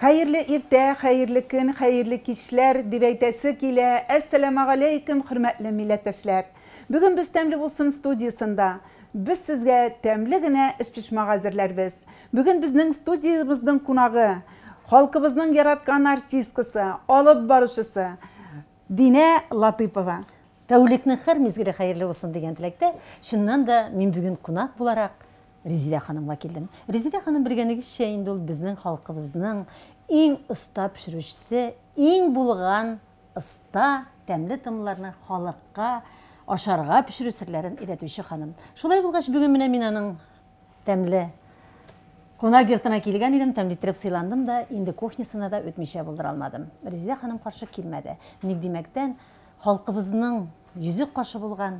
Hayırlı irte, hayırlı gün, hayırlı kişiler, diveytesi ile Esselamu Aleyküm, hürmetli milletteşler. Bugün biz Temli Bulsun stüdyasında. Biz sizge temligine ispişmak hazırlarız. Bugün bizning stüdyamızın konağı, halkımızın yaratkan artistkisi, alıp barışısı, Dine Latipova. Tavlikning her mezgili hayırlı olsun degan tilakda. Şundan da men bugün konak bularak Rizide Hanım'a keldim. Rizide Hanım bilgenigi indi ol bizning halkımızның eng usta pişiruvchisi, eng bulgan usta temli tımlarını halkka, aşarga pişiruv sirlerin iretuvchi hanım. Şulay bulgaç bugün men aның temli konak yurtuna kelgan edim, temlitirip sıylandım da indi kohnyasına da ötmüşe buldıra almadım. Rizide Hanım karşı kelmedi. Ник demekten halkımızның yüzü karşı bulgan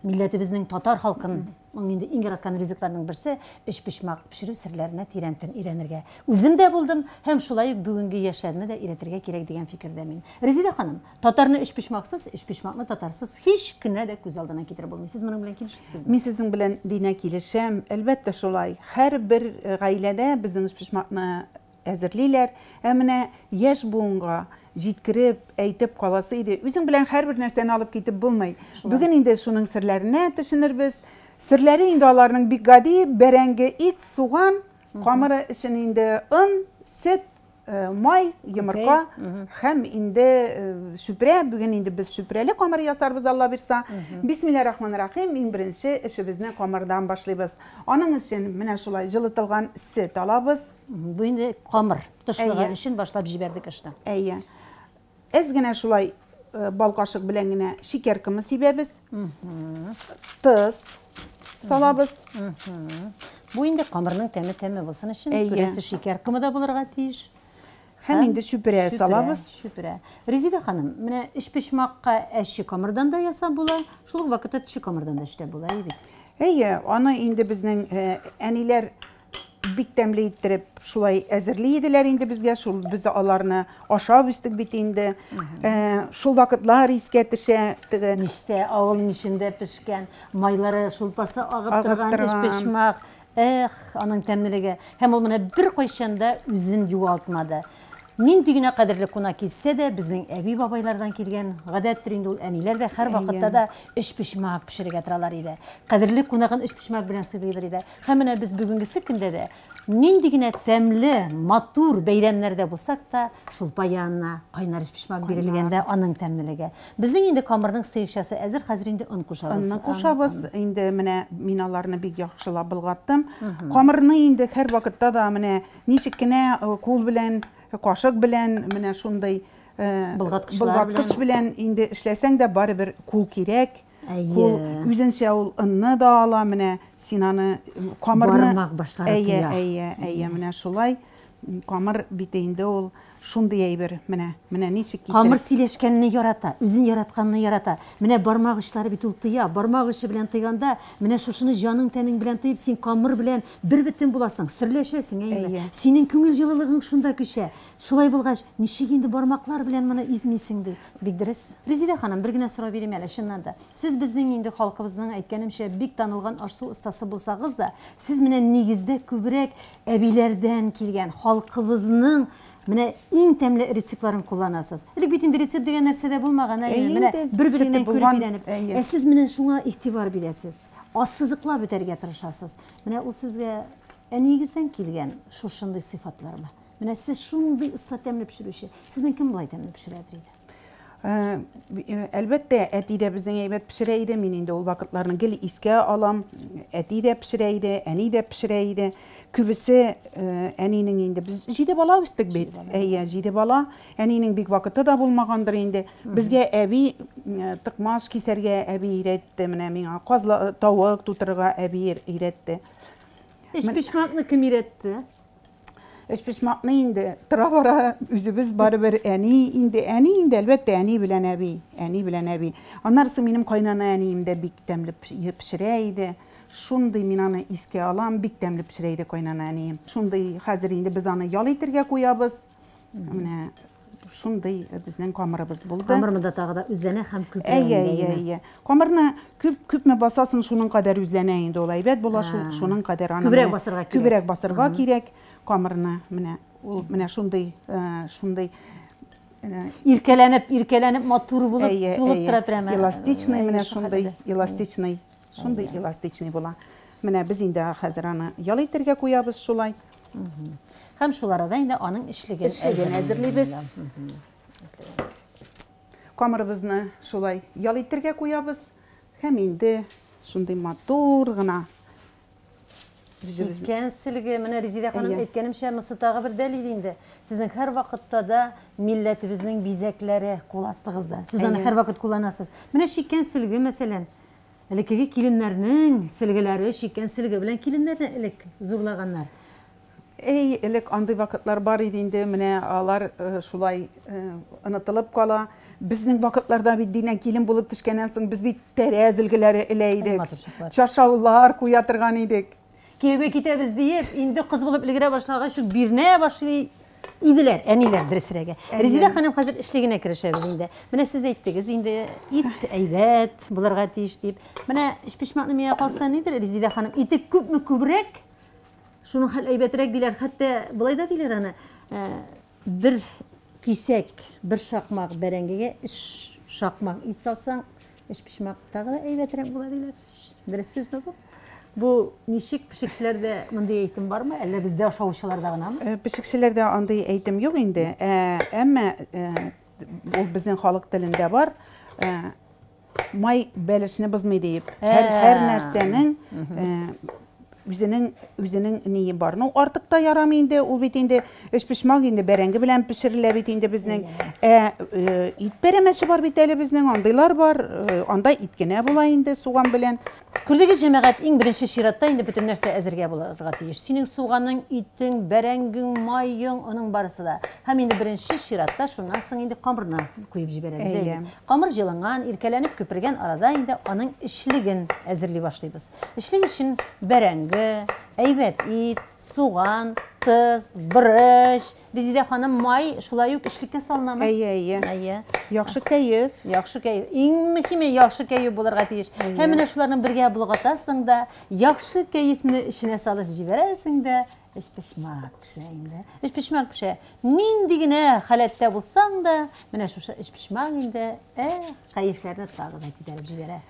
milletibizning tatar halkın indi eng yaratkan riziklarının birisi iş pişmak pişiruv sirlerine tirentin irenirge. Özüm de buldum, hem şulay bugünkü yaşlarını da iretirge kerek degan fikirdemin. Rizide Hanım, tatarını iş pişmaksız, iş pişmakны tatarsız hiç güne de göz aldına getirip olmayız. Siz bunun bilen kelişiksizmi? Men sizin bilen dine kelişem, elbette şulay. Her bir gailede bizim iş pişmakны äzirliler. Emine yaş buğunga jitkirip, eytip kalasıydı. Üzün bilen her bir nerseni alıp gitip bulmay. Bugün indi şunun sirlerine taşınır biz. Sirleri indi alarının bir gadi, berenge it, soğan, kamera için indi un, süt, may, yumurka, hem indi süpre. Bugün indi biz süpreli kamera yasarız Allah birsa. Bismillahirrahmanirrahim. En birinci işimizni kameradan başlayız. Onun için mine şulay jılıtılgan süt alabız. Bu indi kamır, tışlığı için başlap jiberdik işte. Eyye. Ezgine şulay bal kaşık bilengine şeker kımı sibemiz. Tuz salabız. Bu indi kamırның temi olsun için püresi şeker kımı da bulurga tiyiş. Hem indi süpüre salabız. Süpüre. Rizide Hanım, mine iş pişmakka eşi kamırdan da yasa bula, şuluk vakitte tişi kamırdan da işte bula, iyi bit. Eyye, onu indi bizden eniler bik temli ittirip şulay äzirliydiler indi bizge, şul bizi alarını aşağı üstük bit indi. Şul vakitlar iske tişe. Mişte, ağıl mişinde pişken, mayları şulpası ağıp durgan iş pişmak. Anın temniligi. Hem o mine bir koyşanda üzün yuvaltmadı. Men digine kadirli konak kesse de bizning ebi babaylardan kelgen gadettir indi ol aniler de her vakitte da iş pişmak pişirip getiralar idi. Kadirli konagın iş pişmak bilen sıylaylar idi. Hemine biz bugünkü sikinde de men digine temli, matur beylemlerde bulsak da şulpa yanına kaynar iş pişmak berilgende anın temniligi. Bizning indi kamırның sıyıkşası äzir, hazır indi un kuşabız. Un kuşabız indi mine minalarını bir yaxşılap bilgattım. Kamırını indi her vakitte da mine nişikine kul bilen kaşık bilen, mine şunday bulgatqıç bilen indi işlesen de bari bir kul kirek. Kul üzünçe ol ınını da ala, mine sinanı kamarını. Barmak başları tiyak. Eyye, mine şulay. Kamır biteyinde ol. Şunday bir mine nişik getirip. Kamır sileşkenini yarata, üzün yaratkanını yarata. Mine barmak işleri bitul tıya, barmak işi bilen tıyganda, mine şuşunu janın tenin bilen tıyıp, sen kamır bilen bir bitin bulasın, sirleşesin, eyme. Senin küngül jılılığın şunda küşe. Şulay bulgaç, nişik indi barmaklar bilen mana izmeysin Bigdiriz. Rizide Hanım, bir güne sıra vereyim hele, şundan da. Siz bizden indi halkımızdan aytganimşe bik tanılgan arsu ustası bulsağız da, siz mine negizde kübrek ebilerden kelgen halkımızның mine eng temli reseptlerini kullanasız. Hele bütün resep degan narsa da bulmagan, mine bir-birinden körüp bilenip. Siz mine şuna ihtibar bilesiz. Assızıkla böterge tırışasız. Mine o sizge negizden kelgen şu şunday sıfatlar mı? Mine siz şunday usta temli pişirüşü. Sizin kim bulay temli pişirediriydi? Elbette eti de bizden eybet pişireydi. Men indi ol vakitlarını gel iske alam. Eti de pişireydi, eni de pişireydi. Kübüsü eninin indi. Biz jide bala üstük beyt. Eyye, jide bala. Eninin bir vakitte da bulmagandır indi. Bizge evi tıkmaş keserge evi iretti. Mine kazla tavuk tuturga evi iretti. İş pişmakını kim iretti? İş pişmakını indi. Tırabara üzübüz bari bir eni indi elbette eni bilen evi. Onlarsa benim kaynana eniyimde bik temli pişireydi. Şunday minanı iske alan bik temli pişireydi kaynana eniyim. Şunday hazır indi biz anı yal etirge koyabız. Şunday bizden kamerabız buldu. Kamerımı da tağı da üzlene hem küpreğinde. Eyye. Kamerına küp mü basasın şunun kadar üzlene indi olay. Bet bula şunun kadar anamına. Kübrek basırga kirek. Kamerına mine ул менә шундый Иркәләнеп матур булып тулып тора прямо. Эластичный менә шундый эластичный була. Менә без инде хәзер аны ял итәргә куябыз шулай. Һәм шул арада инде аның эшлеген әзерлибез. Камырыбызны шулай ял итәргә куябыз. Һәм инде шундый матур гына Шикәнселеге, менә Резида ханым әйткәнемчә, мосы тагы бер дәлил инде. Сезнең һәр вакытта да милләтебезнең бизәкләре куластыгызда. Сез аны һәр вакыт кулланасыз. Менә шикәнселеге, мәсәлән, элекеге киленнәрнең сөлгеләре шикәнселеге белән киленнәрне элек зурлаганнар. Элек андый вакытлар бар иде инде, менә алар шулай онытылып кала. Безнең вакытларда бит динә килен булып төшкәннән соң без бит тәрәзелгеләре элә идек. Чаршаулар куя торган идек. Күйеугә китәбез диеп, инде кыз булып өлгерә башлагач, бирнә башлый иделәр, әниләр дөресрәге. Резида ханым хәзер эшлегенә керешәбез инде. Менә сез әйттегез инде, ит әйбәт булырга тиеш дип. Менә эшпишмакны миңа калса нидер, Резида ханым, ите күпме күбрәк, шуның хәл әйбәтрәк диләр. Хәтта булай да диләр аны. Бер кисәк, бер шакмак бәрәңгегә 3 шакмак ит салсаң, эшпишмак тагы да әйбәтрәк була диләр. Дөрес сүзме бу? Бу ничек пешекчеләрдә мондый әйтем бармы? Әллә бездә ашаучыларда гынамы? Пешекчеләрдә андый әйтем юк инде. Әмма ул безнең халык телендә бар. Май бәлешне бозмый дип. Һәр нәрсәнең үзенең ние бар. Ну артык та ярамый инде, ул бит инде эшпишмак инде бәрәңге белән пешерелә бит инде безнең. Ит пәрәмәче бар бит әле безнең, андыйлар бар. Анда ит кенә була инде суган белән. Күрдегез җәмәгать, иң беренче чиратта инде бөтен нәрсә әзергә булырга тиеш. Синең суганың, итең, бәрәңгең, майың, аның барысы да. Һәм инде беренче чиратта шуннан соң инде камырны куеп җибәрәбез. Камыр җылынган, иркәләнеп көпергән арада инде аның эшлеген әзерли башлыйбыз. Эшлек өчен бәрәңге, әйбәт ит, суган, тыз, брыш. Резида ханым, май шулай ук эшлеккә салынамы? Әйе. Яхшы кәеф. Иң мөһиме яхшы кәеф булырга тиеш. Һәм менә шуларны бергә булгатасың да, яхшы кәефне эченә салып җибәрәсең дә, эшпишмак пешә инде. Эшпишмак пешә. Нинди генә халәттә булсаң да, менә шушы эшпишмак инде, кәефләрне тагы да күтәреп җибәрә.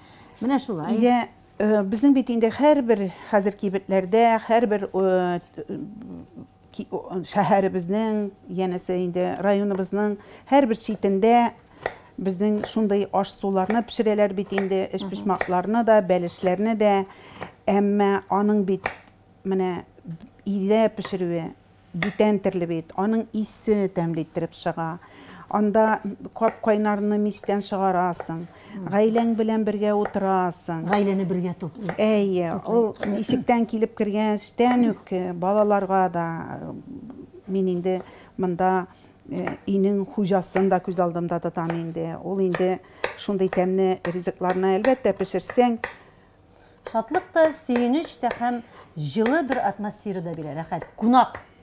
Менә шулай. Безнең бит инде һәрбер хәзер кибетләрдә, һәрбер шәһәребезнең, янәсе инде районыбызның һәрбер читендә безнең шундай аш-суларны пешерәләр бит инде, эшпишмакларны да, бәлешләрне дә. Әмма аның бит менә илә пешерүе бүтән төрле бит. Аның исе тәмле иттереп чыга. Анда кап кайнарны мичтән чыгарасың. Гаиләң белән бергә утырасың. Гаиләне бергә туплый. Ул ишектән килеп кергәнчтән үк балаларга да мин инде монда инең хуҗасын да күз алдымда тотам инде. Ул инде шундый тәмле ризыкларны әлбәттә пешерсәң, шатлык та, сөенеч тә һәм җылы бер атмосферада бирә. Рәхәт.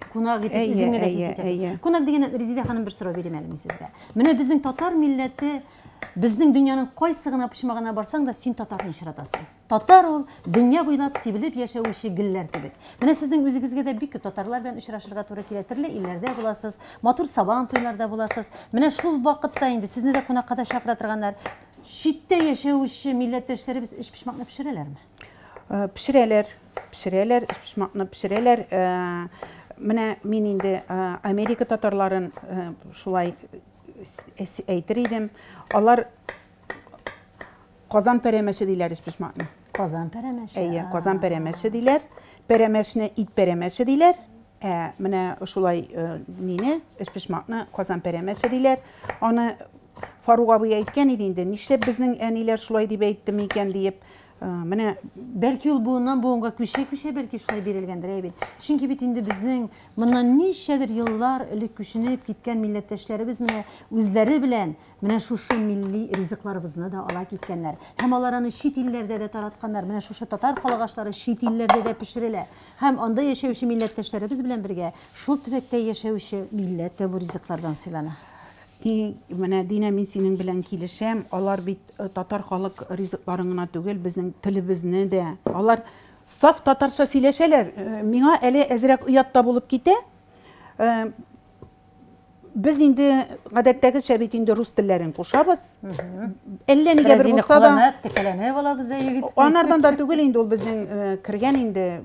Кунак итеп үзеңне дә хис итәсең. Кунак дигән Резида ханым бер сорау бирәм әле мин сезгә. Менә безнең татар милләте, безнең дөньяның кайсы гына почмагына барсаң да син татарны очратасың. Татар ул дөнья буйлап сибелеп яшәүче гөлләр кебек. Менә сезнең үзегезгә дә бик күп татарлар белән очрашырга туры килә. Төрле илләрдә буласыз, матур сабан туйларда буласыз. Менә шул вакытта инде сезне дә кунакка да чакыра торганнар. Читтә яшәүче милләттәшләребез эшпишмакны пешерәләрме? Пешерәләр, эшпишмакны пешерәләр. Менә мин инде Америка татарларын шулай әйтер идем. Алар Казан пәрәмәче диләр эшпишмакны. Казан пәрәмәче. Казан пәрәмәче диләр. Пәрәмәчне ит пәрәмәче диләр. Менә шулай мине эшпишмакны Казан пәрәмәче диләр. Аны Фарук абый әйткән иде инде. Нишләп безнең әниләр шулай дип әйтте микән диеп. Менә бәлки ул буыннан буынга күчә бәлки шулай бирелгәндер бит. Чөнки бит инде безнең моннан ничәдер еллар элек күченеп киткән милләттәшләребез менә үзләре белән менә шушы милли ризыкларыбызны да ала киткәннәр. Һәм алар аны чит илләрдә дә таратканнар. Менә шушы татар халыгачлары чит илләрдә дә пешерелә. Һәм анда яшәүче милләттәшләребез белән бергә шул төбәктә яшәүче милләт тә бу ризыклардан сыйлана. Менә Динә, мин синең белән килешәм. Алар бит татар халык ризыкларын гына түгел, безнең телебезне дә. Алар саф татарча сөйләшәләр. Миңа әле әзрәк уятта булып китә. Biz инде гадәттәгечә бит инде рус телләрен кушабыз. Әллә нигә бер булса да текәләнә булабыз бит. Анардан да түгел инде ул безнең кергән инде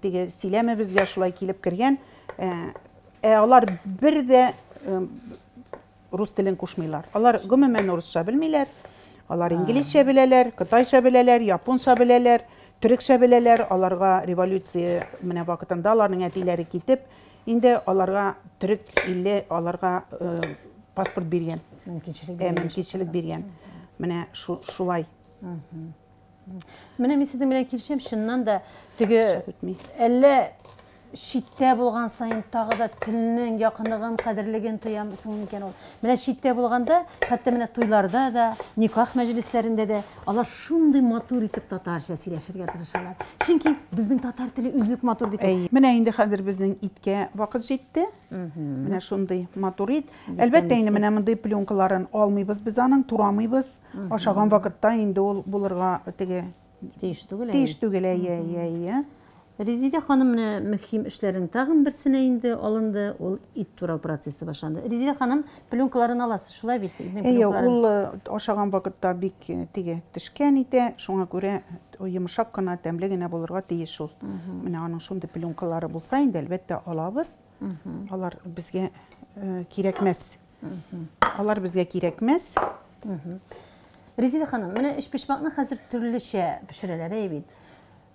теге сөйләме безгә шулай килеп кергән. Алар бер дә рус телен кушмыйлар. Алар гомумән урысча белмиләр. Алар инглизчә беләләр, кытайча беләләр, японча беләләр, төрекчә беләләр. Аларга революция менә вакытында аларның әтиләре китеп, инде аларга төрек илле аларга паспорт биргән. Мөмкинчелек биргән. Менә шулай. Менә мин сезнең белән килешәм, шуннан да теге әллә шиттә булган сайын тагы да телнең якынлыгын, кадерлеген тоямсың микән ул. Менә шиттә булганда, хәтта менә туйларда да, никах мәҗлесләрендә дә алар шундый матур итеп татарча сөйләшергә тырышалар. Чөнки безнең татар теле үзүк матур бит. Менә инде хәзер безнең иткә вакыт җитте. Менә шундый матур ит. Әлбәттә инде менә мондый пленкаларын алмыйбыз без аның, турамыйбыз. Ашаган вакытта инде ул булырга теге тиеш түгел. Тиеш түгел. Резидә ханым менә мөһим эшләрен тагын берсенә инде алынды, ул ит турау процессы башланды. Резидә ханым пленкаларын аласы, шулай бит? Ул ашаган вакытта бик теге тишкән итә, шуңа күрә йомшак кына, тәмле генә булырга тиеш ул. Менә аның шундый пленкалары булса инде, әлбәттә алабыз. Алар безгә кирәкмәс. Резидә ханым, менә эшпишмакны хәзер төрлечә пешерәләр бит.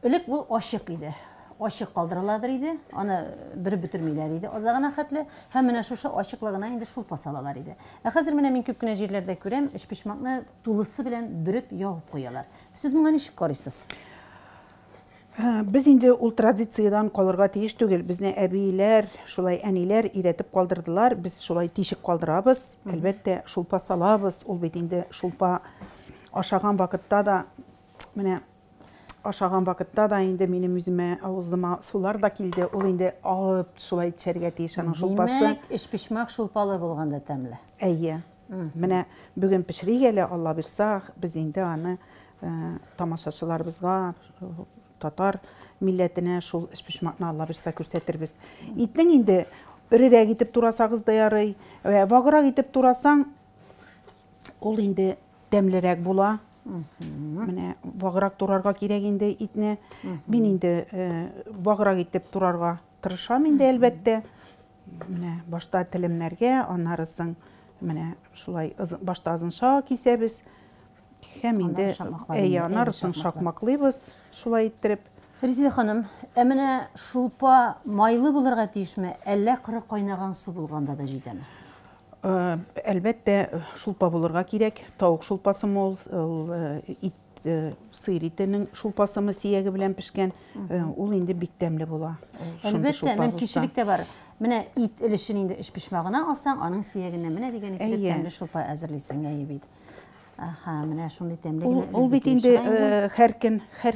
Элек бу ашык иде. Ашык калдырыладыр иде. Аны бер бөтермиләр иде. Азагына хәтле һәм менә шушы ашыклыгына инде шулпа салалар иде. Хәзер менә мин күп кенә җирләрдә күрәм, эшпишмакны тулысы белән бөреп ябып куялар. Сез моңа ничек карыйсыз? Без инде ул традициядан калырга тиеш түгел. Безне әбиләр, шулай әниләр өйрәтеп калдырдылар. Біз шулай тишек калдырабыз. Әлбәттә, шулпа салабыз. Ул бит инде шулпа ашаган вакытта да, менә ашаган вакытта да инде минем үземә авызыма сулар да килде. Ул инде алып шулай эчәргә тиеш аның шулпасы. Димәк, эшпишмак шулпалы булганда тәмле. Әйе. Менә бүген пешерик әле, Алла бирсә, без инде аны тамашачыларыбызга, татар милләтенә шул эшпишмакны Алла бирсә күрсәтербез. Итнең инде өрерәк итеп турасагыз да ярый, вагырак итеп турасаң, ул инде тәмлерәк була. Менә вагырак турарга кирәк инде итне. Мин инде вагырак итеп турарга тырышам инде әлбәттә. Менә башта телемнәргә, аннарысын менә шулай башта озынша кисәбез. Һәм инде аннарысын шакмаклыйбыз, шулай иттереп. Резидә ханым, менә шулпа майлы булырга тиешме, әллә кыры кайнаган су булганда да җитәме? Әлбәттә, шулпа булырга кирәк. Тавык шулпасы мол, сыер итенең шулпасы сөяге белән пешкән, ул инде бик тәмле була. Әлбәттә, мөмкинчелек тә бар. Менә ит илешен инде эшпишмагына алсаң, аның сөягенә менә дигән тәмле шулпа әзерлисең бит. Менә шундый тәмле генә. Ул бит инде һәр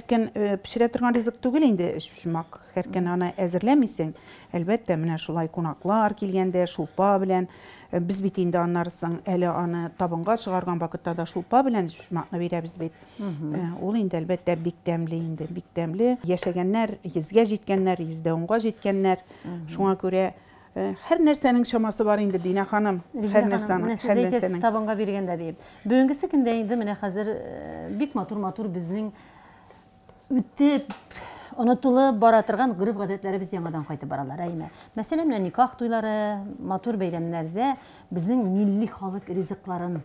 көн пешерә торган ризык түгел инде эшпишмак. Һәр көн аны әзерләмисең. Әлбәттә, менә шулай кунаклар килгәндә шулпа белән biz бит инде аннарысын әле аны табынга чыгарган вакытта да шулпа белән эшпишмакны бирәбез бит. Ул инде әлбәттә бик тәмле инде, бик тәмле. Яшәгәннәр, 100гә җиткәннәр, 110га җиткәннәр. Шуңа күрә һәр нәрсәнең чамасы бар инде, Динә ханым. Һәр нәрсәнең. Сез әйтәсез табынга биргәндә дип. Бүгенге көндә инде менә хәзер бик матур безнең үтеп онытылып бара торган гырыф-гадәтләребез яңадан кайтып баралар, әйме. Мәсәлән, менә никах туйлары, матур бәйрәмнәрдә безнең милли халык ризыкларын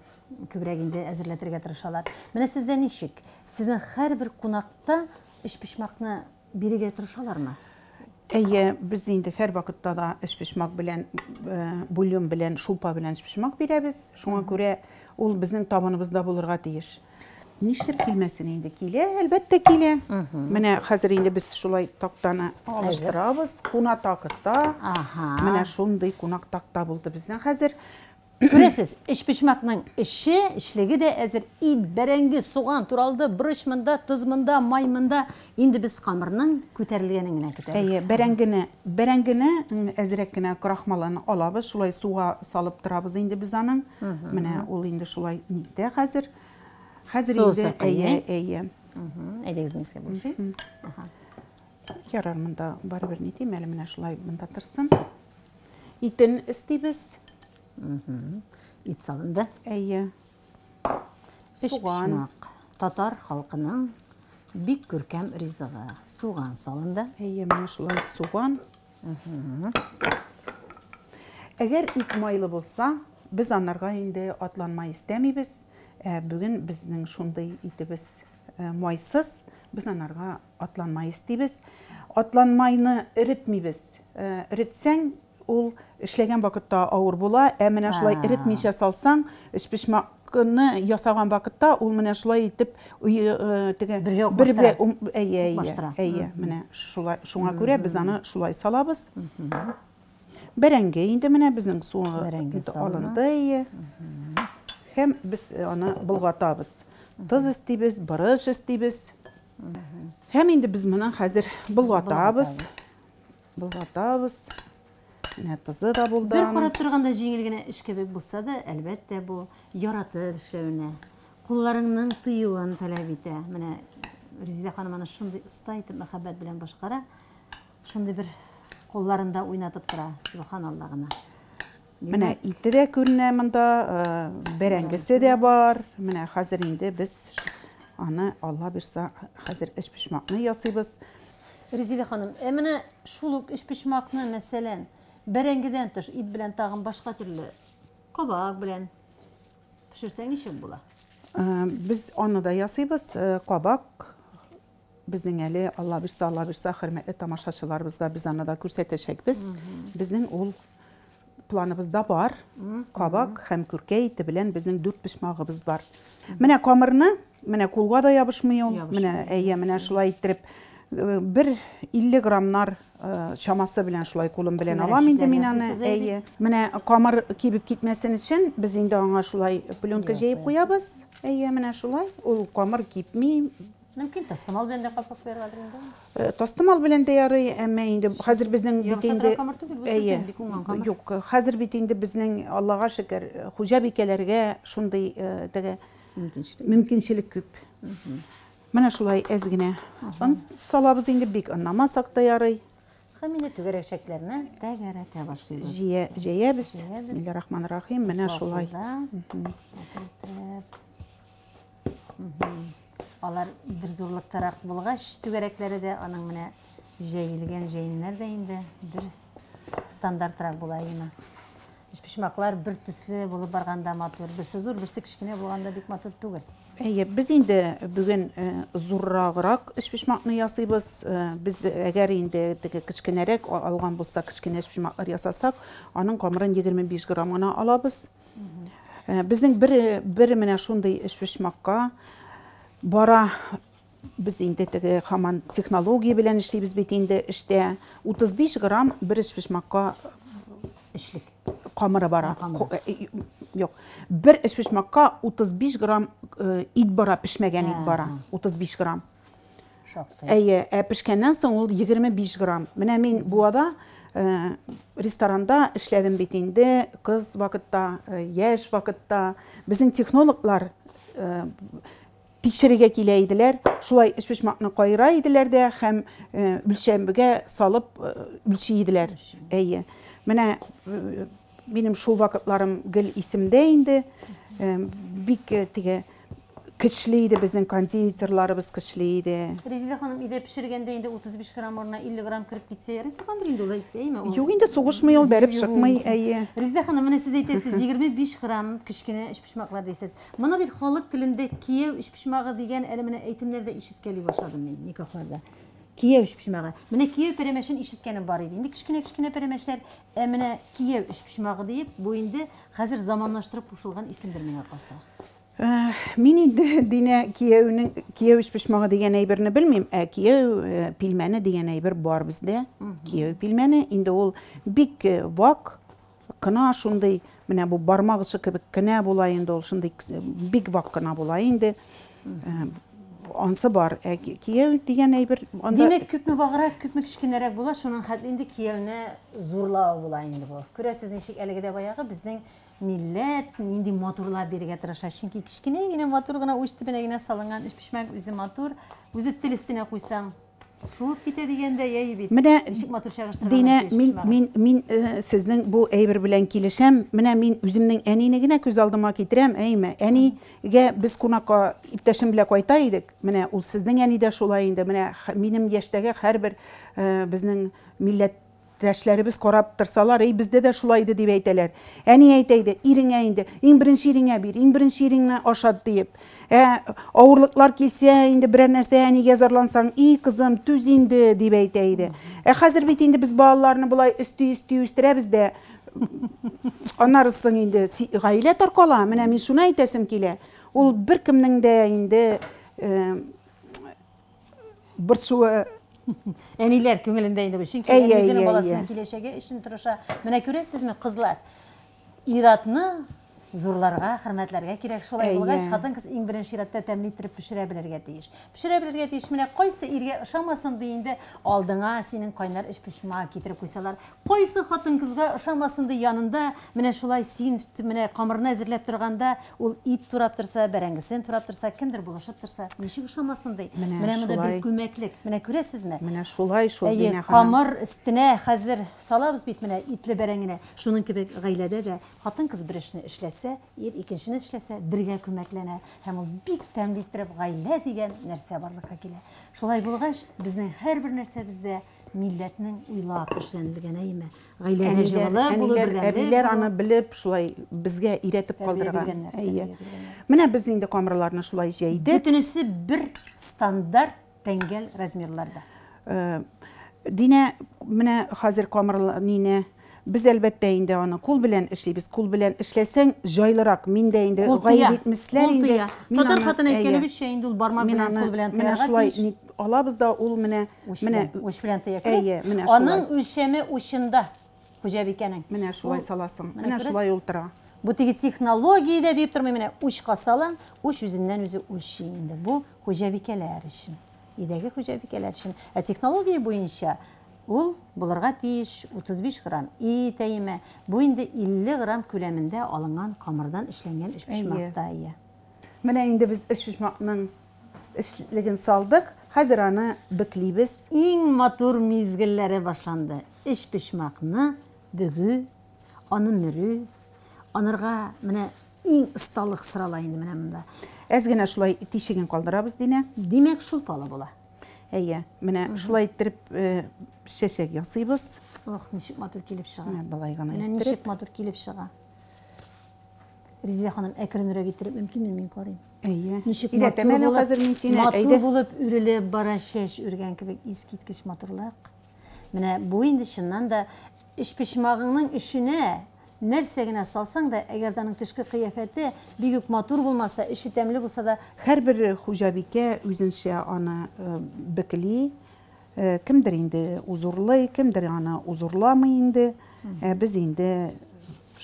күбрәк инде әзерләтергә тырышалар. Менә сездә ничек? Сезнең һәрбер кунакта эшпишмакны бирергә тырышалармы? Әйе, без инде һәр вакытта да эшпишмак белән, бульон белән, шулпа белән эшпишмак бирәбез. Шуңа күрә ул безнең табыныбызда булырга тиеш. Нишләп килмәсен инде? Килә, әлбәттә килә. Менә хәзер инде без шулай тактаны алыштырабыз, кунак такта. Менә шундый кунак такта булды безнең хәзер. Күрәсез, эшпишмакның эшлеге дә әзер. Ит, бәрәңге, суган туралды, борыч монда, туз монда, май монда. Инде без камырның күтәрелгәнен генә көтәбез. Бәрәңгене әзрәк кенә крахмалын алабыз, шулай суга салып торабыз инде біз аның. Менә ул инде шулай нидә хәзер. Хәзер инде әйе. Әйдәгез мискә булшы. Ярар, монда барыбер нитим, әле менә шулай монда торсын. итен істейбіз. Ит салынды. Әйе. Суған. Пішмақ. Татар халқының бик көркәм ризығы. Суған салынды. Әйе, менә шулай суған. Әгәр ит майлы булса, біз анарға инде атланмай істәмейбіз. Бүгін біздің шундай итебіз майсыз, біз анарға атланмай істейбіз. Атланмайны иретмейбіз. Иретсәң, ул эшләгән вакытта авыр була, менә шулай иретмичә салсаң, эшпишмакны ясаган вакытта ул менә шулай итеп әйе, менә шулай, шуңа күрә без аны шулай салабыз. Бәрәңге инде менә безнең суы алынды. Һәм без аны булгатабыз. Тыз истибез, борыш истибез. Һәм инде без моны хәзер булгатабыз. Менә тызы да булды. Бер карап торганда җиңел генә эш кебек булса да, әлбәттә бу яратып эшләүне, кулларыңның тыюын таләп итә. Менә Резида ханым аны шундый оста итеп мәхәббәт белән башкара. Шундый бер кулларында уйнатып тора, субханалла гына. Менә ите дә күренә монда, бәрәңгесе дә бар. Менә хәзер инде без аны Алла бирсә, хәзер эшпишмакны ясыйбыз. Резида ханым, менә шул ук эшпишмакны, мәсәлән, бәрәңгедән тыш ит белән тагын башка төрле кабак белән пешерсәң ничек була? Без аны да ясыйбыз. Кабак безнең әле Алла бирсә, хөрмәтле тамашачыларыбызга біз аны да күрсәтәчәкбез. Безнең ул планыбызда бар. Кабак һәм күркә ите белән безнең 4 пишмагыбыз бар. Менә камырны, менә кулга да ябышмый ул. Менә менә шулай иттереп 1-50 граммнар чамасы белән шулай кулым белән алам инде мин аны. Менә камыр кибеп китмәсен өчен без инде аңа шулай пленка җәеп куябыз. Менә шулай. Ул камыр кипми. Мөмкин тастымал белән дә капап куяргадыр инде. Тастымал белән дә ярый, әмма инде хәзер безнең бит инде юк, хәзер бит инде безнең Аллага шөкер хуҗа бикәләргә шундый мөмкинчелек күп. Менә шулай әз генә салабыз инде, бик ыннамасак та ярый. Һәм инде түгәрәкчәкләрне тәгәрәтә башлыйбыз. Җәябез. Бисмиллаһир-рахманир-рахим. Менә шулай. Алар бер зурлыктарак булгач, түгәрәкләре дә аның менә җәелгән җәеннәр дә инде бер стандартрак була иде. Эшпишмаклар бер төсле булып барганда матур, берсе зур, берсе кичкенә булганда бик матур түгел. Без инде бүген зурраграк эшпишмакны ясыйбыз. Без әгәр инде кичкенәрәк алган булса, кичкенә эшпишмаклар ясасак, аның камырын 25 грамм гына алабыз. Безнең бер менә шундый эшпишмакка бара, biz инде һаман технология белән эшлибез бит инде эштә 35 грамм бер эшпишмакка эшлек камыры бара. Юк, бер эшпишмакка 35 грамм ит бара, пешмәгән ит бара. 35 грамм. Пешкәннән соң ул 25 грамм. Менә мин буада ресторанда эшләдем бит инде, кыз вакытта, яшь вакытта. Безнең технологлар тикшерергә килә иделәр, шулай эшпишмакны кайра иделәр дә һәм үлчәмгә салып үлчи иделәр. Менә минем шул вакытларым гел исемдә инде. Бик көчле иде безнең кондитерларыбыз, көчле иде. Резида ханым, иде пешергәндә инде 35 грамм орнына 50 грамм кирип китсә, ярый торгандыр инде ул әйтәме? Юк, инде сугышмый ул, бәреп чыкмый. Резида ханым, менә сез әйтәсез, 25 грамм кичкенә эшпишмаклар дисез. Моны бит халык телендә кияү эшпишмагы дигән әле менә әйтемнәрдә ишеткәли башладым мин никахларда. Кияү эшпишмагы. Менә кияү пәрәмәшен ишеткәнем бар иде. Инде кичкенә пәрәмәшләр, менә кияү эшпишмагы дип, бу инде хәзер заманлаштырып кушылган исемдер миңа калса. Мин инде динә кияү эшпишмагы дигән әйберне белмим, кияү пилмәне дигән әйбер бар бездә. Кияү пилмәне инде ул бик вак, кына шундый, менә бу бармак ушы кебек кенә була инде ул, шундый бик вак кына була инде. Ансы бар. Кияү дигән әйбер. Димәк, күпме ваграк, күпме кичкенәрәк була, шуның хәтле инде кияүне зурлау була инде бу. Күрәсез, ничек әлеге дә баягы безнең милләт нинди матурлап бирергә тырыша. Чөнки кичкенә генә матур гына уч төбенә генә салынган эшпишмак үзе матур, үзе тел өстенә куйсаң Шуып китә дигәндә яй бит. Менә Ничек матур чагыштырган. Динә, мин сезнең бу әйбер белән килешәм. Менә мин үземнең әнине генә күз алдыма китерәм. Әйме, әнигә без кунакка иптәшем белән кайта идек. Менә ул сезнең әни дә шулай инде. Менә минем яшьтәге һәрбер безнең милләттәшләребез карап торсалар, бездә дә шулай иде дип әйтәләр. Әни әйтә иде, иреңә инде, иң беренче иреңә бир, иң беренче иреңне ашат дип. Авырлыклар килсә, инде берәр нәрсә әнигә зарлансаң, кызым, түз инде дип әйтә иде. Хәзер бит инде без балаларны булай өсти үстерәбез дә, аннарысын инде гаилә таркала. Менә мин шуны әйтәсем килә. Ул беркемнең дә инде борчуы Әниләр күңелендә инде бу. Чөнки үзенең баласының киләчәге өчен тырыша. Менә күрәсезме, кызлар? Иратны зурларга, хөрмәтләргә кирәк. Шулай булгач, хатын-кыз иң беренче иратта тәмле итеп пешерә белергә тиеш. Пешерә белергә тиеш. Менә кайсы иргә ошамасын диенде, алдыңа синең кайнар эш-пешмак китереп куйсалар, кайсы хатын-кызга ошамасын ди янында, менә шулай син менә камырны әзерләп торганда, ул ит турап торса, бәрәңгесен турап торса, кемдер булышып торса, ничек ошамасын ди. Менә монда бер күмәклек. Менә күрәсезме? Менә шулай Динә ханым. Камыр өстенә хәзер салабыз бит менә итле бәрәңгенә. Шуның кебек гаиләдә дә хатын-кыз бер эшне эшләсә, икенчене эшләсә, бергә күмәкләнә. Һәм ул бик тәмле итеп гаилә дигән нәрсә барлыкка килә. Шулай булгач, безнең һәрбер нәрсә бездә милләтнең уйлап эшләнелгән әйме. Гаиләдә җылылык булып бердәмлек. Әбиләр аны белеп, шулай безгә иретеп калдырган. Менә без инде камырларны шулай җәйдек. Бөтенесе бер стандарт тәңгәл размерларда. Динә, менә хәзер камырларны biz әлбәттә инде аны кул белән эшлибез. Кул белән эшләсәң җайлырак. Мин дә инде гаилә итмәсләр инде. Татар хатын әйткәнебезчә инде ул бармак белән кул белән тыярга тиеш. Алабыз да ул менә уч белән тыярбыз. Аның үлчәме учында хуҗабикәнең. Менә шулай саласың. Менә шулай ултыра. Бу теге технология дип тормый, менә учка салам, уч үзеннән үзе үлчи инде. Бу хуҗабикәләр өчен. Идәге хуҗабикәләр өчен. Технология буенча ул булырга тиеш 35 грамм ит әйме. Бу инде 50 грамм күләмендә алынган камырдан эшләнгән эш-пешмакта ия. Менә инде без эш-пешмакның эшлеген салдык. Хәзер аны биклибез. Иң матур мизгелләре башланды. Эш-пешмакны бөгү, аны мөрү, анырга менә иң ысталык сырала инде менә монда. Әз генә шулай тишеген калдырабыз Динә. Димәк шулпалы була. Менә шулай итеп шәшәк ясыйбыз. Ох, ничек матур килеп чыга. Балай гына итеп. Ничек матур килеп чыга. Резидә ханым, әкренрәк итеп мөмкинме мин карыйм? Ничек матур булып үрелеп бара шәш үргән кебек искиткеч матурлык. Менә бу инде чыннан да эш-пешмагыңның эшенә нәрсә генә салсаң да, әгәр дә аның тышкы кыяфәте бик матур булмаса, эше тәмле булса да, һәрбер хуҗабикә үзенчә аны бекли. Кемдер инде узурлый, кемдер аны узурламый инде. Без инде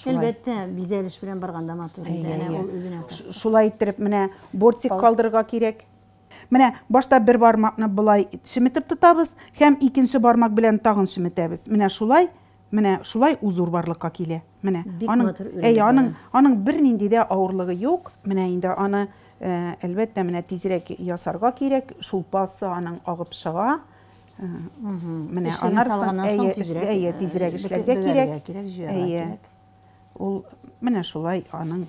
әлбәттә бизәлеш белән барганда матур инде. Ул үзенә шулай итеп менә бортик калдырырга кирәк. Менә башта бер бармакны булай шиметеп тотабыз, һәм икенче бармак белән тагын шиметәбез. Менә шулай узур барлыкка килә. Менә аның бернинди дә авырлыгы юк. Менә инде аны әлбәттә менә тизрәк ясарга кирәк. Шулпасы аның агып чыга. Менә аннан тизрәк эшләргә кирәк. Ул менә шулай аның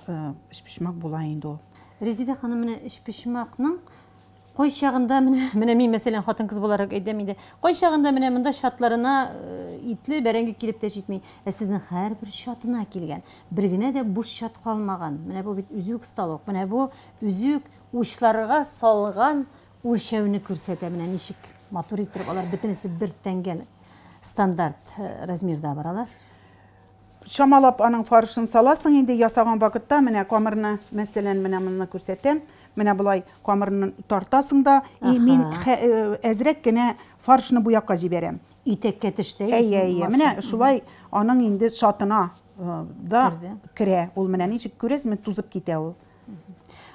эш-пешмак була инде ул. Резидә ханым, менә эш-пешмакның кай чагында менә мин мәсәлән хатын-кыз буларак әйтәм инде. Кай чагында менә монда шатларына итле бәрәңге килеп тә җитми. Сезнең һәрбер шатына килгән. Бер генә дә буш шат калмаган. Менә бу бит үзүк сталок. Менә бу үзүк учларга салган үлчәүне күрсәтә. Менә ничек матур итеп алар бөтенесе бер тәңгәл стандарт размерда баралар. Шамалап аның фаршын саласың инде ясаган вакытта менә камырны мәсәлән менә моны күрсәтәм. Менә булай камырны тартасың да, мин әзрәк кенә фаршны бу якка җибәрәм. Итәккә төштә. Менә шулай аның инде шатына да керә. Ул менә ничек күрәсезме, тузып китә ул.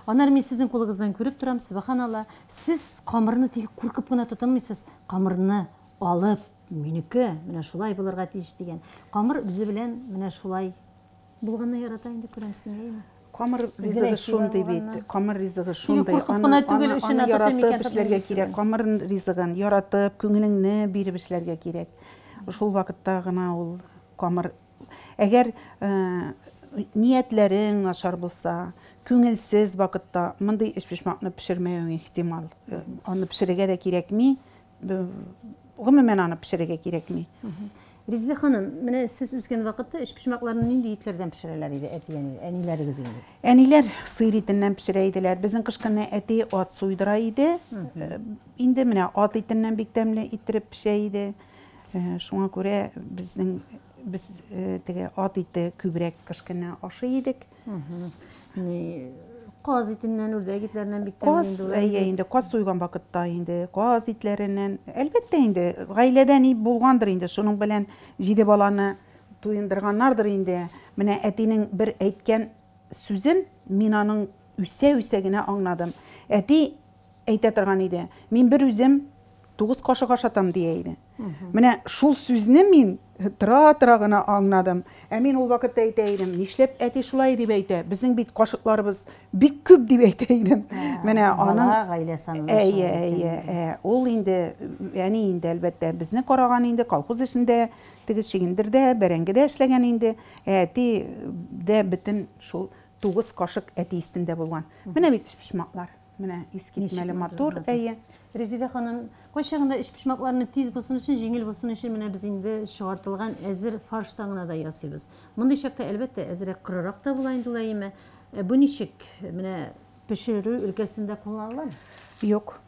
Аннары мин сезнең кулыгыздан күреп торам, субханалла. Сез камырны тик куркып кына тотынмыйсыз. Камырны алып, минеке, менә шулай булырга тиеш дигән. Камыр үзе белән менә шулай булганны ярата инде күрәмсең. Камыр ризыгы шундай бит. Камыр ризыгы шундай. Куркыткына түгел өчен атып яратып эшләргә кирәк. Камырын ризыгын яратып, күңелеңне биреп эшләргә кирәк. Шул вакытта гына ул камыр. Әгәр ниятләрең начар булса, күңелсез вакытта мондый эшпишмакны пешермәү ихтимал. Аны пешерергә дә кирәкми. Гомумән аны пешерергә кирәкми. Резида ханым, менә сез үскән вакытта эшпишмакларны нинди итләрдән пешерәләр иде, әти әниләрегез инде? Әниләр сыйыр итеннән пешерә иделәр. Безнең кышкыны әти ат суйдыра иде. Инде менә ат итеннән бик тәмле иттереп пешә иде. Шуңа күрә без теге ат ите күбрәк кышкыны ашый идек. Каз итеннән, үрдәк итләреннән бик тәмле инде. Инде каз суйган вакытта инде каз итләреннән, әлбәттә инде гаиләдә ни булгандыр инде, шуның белән 7 баланы туендырганнардыр инде. Менә әтинең бер әйткән сүзен мин аның үсә генә аңладым. Әти әйтә торган иде. Мин бер үзем 9 кашык ашатам дия иде. Менә шул сүзне мин тора гына аңладым. Мин ул вакытта әйтә идем, нишләп әти шулай дип әйтә? Безнең бит кашыкларыбыз бик күп дип әйтә идем. Менә аның гаилә санында. Ул инде, яни инде әлбәттә безне караган инде колхоз эшендә, теге Шигендердә, Бәрәңгедә эшләгән инде. Әти дә бөтен шул 9 кашык әти истендә булган. Менә бит эшпишмаклар. Менә искитмәле матур. Резида ханым, кайчагында эшпишмакларны тиз булсын өчен, җиңел булсын өчен менә без инде чыгартылган әзер фарштан гына да ясыйбыз. Мондый чакта әлбәттә әзрәк кырырак та була инде улайымы. Бу ничек менә пешерү өлкәсендә кулланыла? Юк.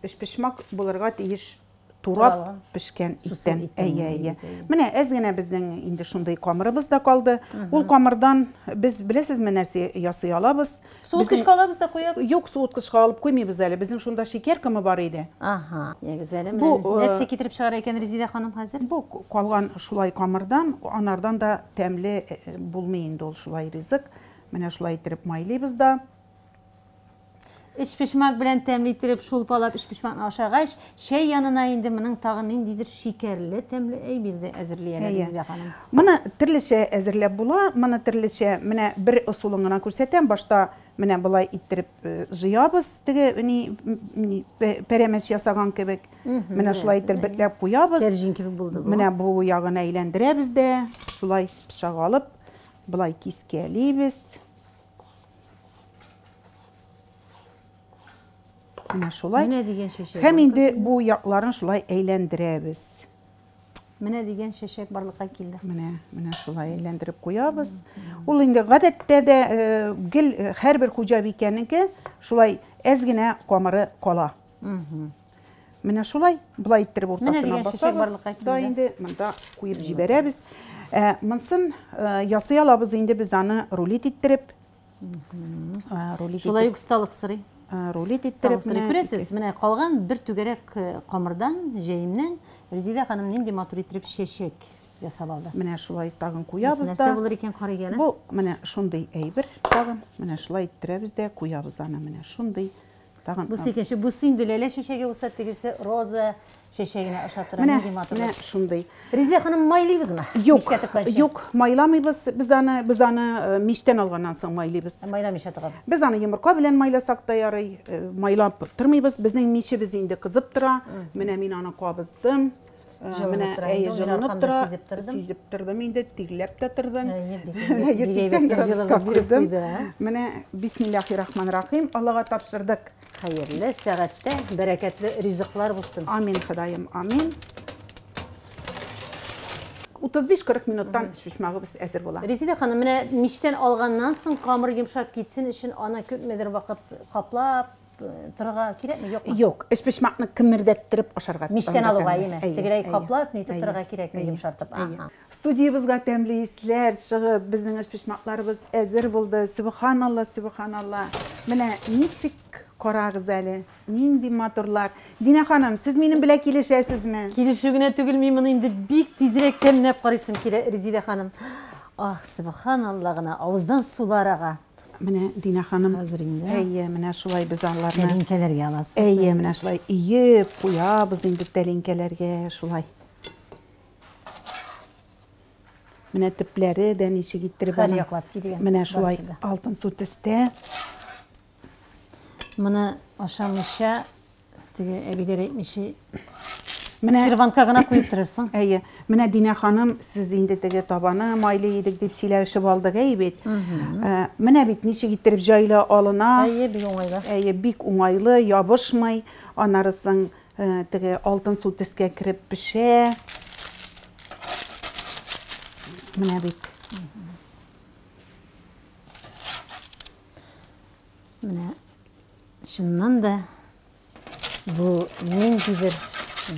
Эшпишмак булырга тиеш турап пешкән иттән. Менә әз генә безнең инде шундай камырыбыз да калды. Ул камырдан без беләсезме нәрсә ясый алабыз? Суыткычка алабыз да куябыз? Юк, суыткычка алып куймыйбыз әле. Безнең шунда шикәр кымы бар иде. Ягъзәле менә нәрсә китереп чыгара икән Резида ханым хәзер? Бу калган шулай камырдан, анардан да тәмле булмый инде ул шулай ризык. Менә шулай итеп майлыйбыз да. Эшпишмак белән тәмле итеп шулпалап эшпишмакны ашагач, чәй янына инде моның тагын ниндидер шикәрле, тәмле әйберде әзерләнә Резида ханым. Моны төрлечә әзерләп була, моны төрлечә менә бер ысулын гына күрсәтәм. Башта менә булай иттереп җыябыз, теге пәрәмәч ясаган кебек. Менә шулай иттереп бетләп куябыз. Тәрҗин кебек булды бу. Менә бу ягын әйләндерәбез дә, шулай пычак алып, булай кискәлибез. Менә шулай. Менә дигән шәшәк. Һәм инде бу якларын шулай әйләндерәбез. Менә дигән шәшәк барлыкка килде. Менә шулай әйләндереп куябыз. Ул инде гадәттә дә гел һәрбер хуҗа бикәнеке шулай әз генә камыры кала. Менә шулай булай иттереп уртасына басабыз. Да инде монда куеп җибәрәбез. Монсын ясый алабыз инде без аны рулет иттереп. Шулай ustalık сырый. Рулет иттереп күрәсез, менә калган бер түгәрәк камырдан, җәйемнән Резида ханым нинди матур итеп шәшәк ясап алды. Менә шулай тагын куябыз да. Нәрсә булыр икән карыгәне? Бу менә шундый әйбер тагын. Менә шулай иттерәбез дә куябыз аны менә шундый тагын. Бу икенче, бу инде ләлә шәшәге булса, тегесе роза шәшәгенә ошап тора. Менә шундый. Резида ханым майлыйбызмы? Юк, майламыйбыз. Без аны мичтән алганнан соң майлыйбыз. Майламыйча торабыз. Без аны йомырка белән майласак та ярый. Майлап тормыйбыз. Безнең мичебез инде кызып тора. Менә мин аны кабыздым. Менә җылынып тора. Сизеп тордым инде, тигләп тә тордым. Менә бисмиллаһир-рахманир-рахим. Аллага тапшырдык. Хәерле сәгатьтә бәрәкәтле ризыклар булсын. Амин, Ходаем, амин. 35-40 минуттан эшпишмагыбыз әзер була. Резида ханым, менә мичтән алганнан соң камыр йомшап китсен өчен аны күпмедер вакыт каплап торырга кирәкме, юкмы? Юк, эшпишмакны кимердәттереп ашарга. Мичтән алуга име? Тегеләй каплап, нитеп торырга кирәкме, йомшартып? Студиябызга тәмле исләр чыгып, безнең эшпишмакларыбыз әзер булды. Субханалла, субханалла. Менә ничек карагыз әле, нинди матурлар. Дина ханым, сез минем белән килешәсезме? Килешүгенә түгел, мин моны инде бик тизрәк тәмләп карыйсым килә, Резида ханым. Субханалла гына, авыздан сулар ага. Менә Дина ханым, хәзер инде. Менә шулай без аларны тәлинкәләргә аласыз. Менә шулай иеп куябыз инде тәлинкәләргә, шулай. Менә төпләре дә ничек иттереп Һәр яклап килгән. Менә шулай барысы да. алтын су төстә. Моны ашамыйча, теге әбиләр әйтмичә, Менә сервантка гына куеп торырсың. әйе, менә Динә ханым, сез инде теге табаны майлы идек дип сөйләшеп алдык бит. Менә бит ничек иттереп җайла алына. Әйе, бик уңайлы. Әйе, бик уңайлы, ябышмый. Анарысын теге алтын су төскә кереп пешә. Менә бит. Менә шуннан да бу ниндидер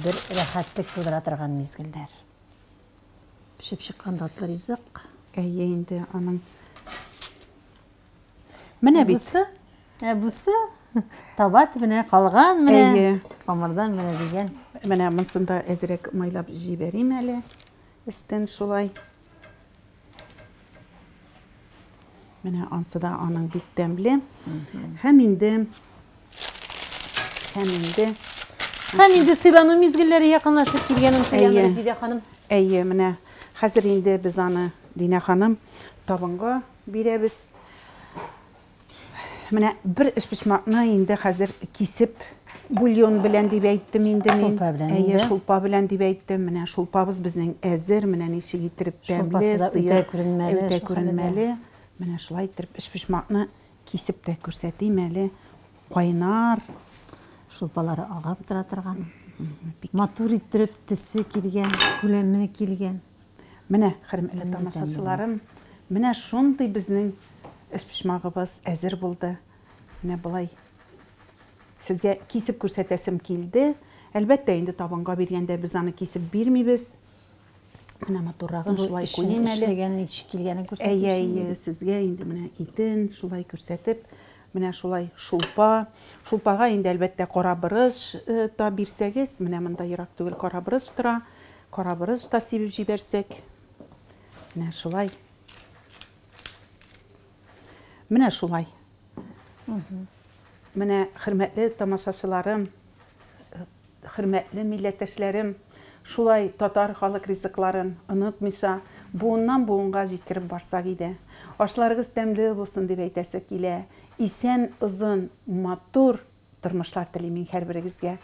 бер рәхәтлек тудыра торган мизгелләр. Пешеп чыккан татлы ризык. Әйе, инде аның. Менә бит. Бусы таба төбенә калган менә. Әйе. Камырдан менә дигән. Менә монысын да әзрәк майлап җибәрим әле. Өстен шулай. Менә ансы да аның бик тәмле. Һәм инде Һәм инде сыйлану мизгелләре якынлашып килгәнен тоям, Әйе. Резидә ханым. әйе, менә хәзер инде без аны Динә ханым табынга бирәбез. Менә бер эшпишмакны инде хәзер кисеп бульон белән дип әйттем инде мин. Шулпа белән Әйе, инде. шулпа белән дип әйттем. Менә шулпабыз безнең әзер, менә ничек иттереп Шулпасы тәмле, да үтә күренмәле, үтә шул күренмәле. Менә шулай иттереп эшпишмакны кисеп тә күрсәтим әле. Кайнар. Шулпалары агап тора торган. Матур иттереп төсе килгән, күләме килгән. Менә, хөрмәтле тамашачыларым, менә шундый безнең эшпишмагыбыз әзер булды. Менә булай. Сезгә кисеп күрсәтәсем килде. Әлбәттә, инде табынга биргәндә без аны кисеп бирмибез. Менә матуррагын шулай куйым әле. Эшләгән ничек килгәнен күрсәтим. Әйе, сезгә инде менә итен шулай күрсәтеп, менә шулай шулпа. Шулпага инде әлбәттә карабырыш та бирсәгез, менә монда ерак түгел карабырыш тора. Карабырыш та сибеп җибәрсәк. Менә шулай. Менә шулай. Менә хөрмәтле тамашачыларым, хөрмәтле милләттәшләрем, шулай татар халык ризыкларын онытмыйча, буыннан буынга җиткереп барсак иде. Ашларыгыз тәмле булсын дип әйтәсе килә. Исән, озын, матур тормышлар телим мин һәрберегезгә.